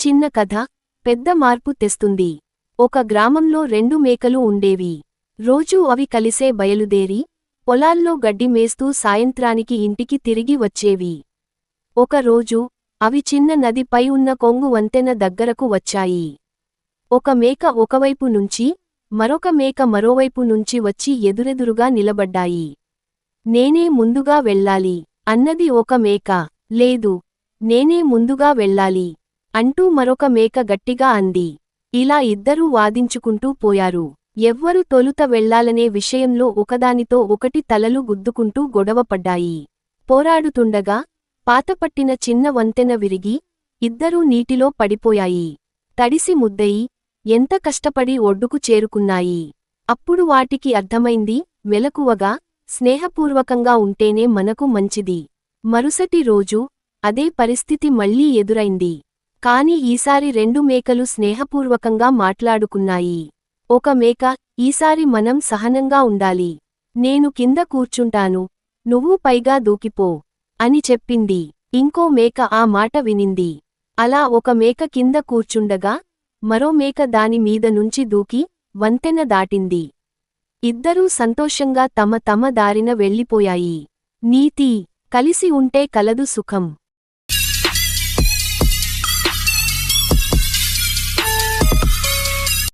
చిన్న కథ పెద్ద మార్పు తెస్తుంది. ఒక గ్రామంలో 2 మేకలు ఉండేవి. రోజూ అవి కలిసే బయలుదేరి పొలాల్లో గడ్డి మేస్తూ సాయంత్రానికి ఇంటికి తిరిగి వచ్చేవి. ఒక రోజు అవి చిన్న నదిపై ఉన్న కొంగు వంతెన దగ్గరకు వచ్చాయి. ఒక మేక ఒకవైపు నుంచి, మరొక మేక మరోవైపు నుంచి వచ్చి ఎదురెదురుగా నిలబడ్డాయి. నేనే ముందుగా వెళ్ళాలి అన్నది ఒక మేక. లేదు, నేనే ముందుగా వెళ్ళాలి అంటూ మరొక మేక గట్టిగా అంది. ఇలా ఇద్దరూ వాదించుకుంటూ పోయారు. ఎవ్వరు తొలుత వెళ్లాలనే విషయంలో ఒకదానితో ఒకటి తలలు గుద్దుకుంటూ గొడవపడ్డాయి. పోరాడుతుండగా పాతపట్టిన చిన్న వంతెన విరిగి ఇద్దరూ నీటిలో పడిపోయాయి. తడిసి ముద్దయి ఎంత కష్టపడి ఒడ్డుకు చేరుకున్నాయి. అప్పుడు వాటికి అర్థమైంది, మెలకువగా స్నేహపూర్వకంగా ఉంటేనే మనకు మంచిది. మరుసటి రోజు అదే పరిస్థితి మళ్లీ ఎదురైంది. కాని ఈసారి 2 మేకలు స్నేహపూర్వకంగా మాట్లాడుకున్నాయి. ఒక మేక, ఈసారి మనం సహనంగా ఉండాలి. నేను కింద కూర్చుంటాను, నువ్వు పైగా దూకిపో అని చెప్పింది. ఇంకో మేక ఆ మాట వినింది. అలా ఒక మేక కింద కూర్చుండగా మరో మేక దాని మీద నుంచి దూకి వంతెన దాటింది. ఇద్దరూ సంతోషంగా తమ తమ దారిన వెళ్ళిపోయాయి. నీతి: కలిసి ఉంటే కలదు సుఖం.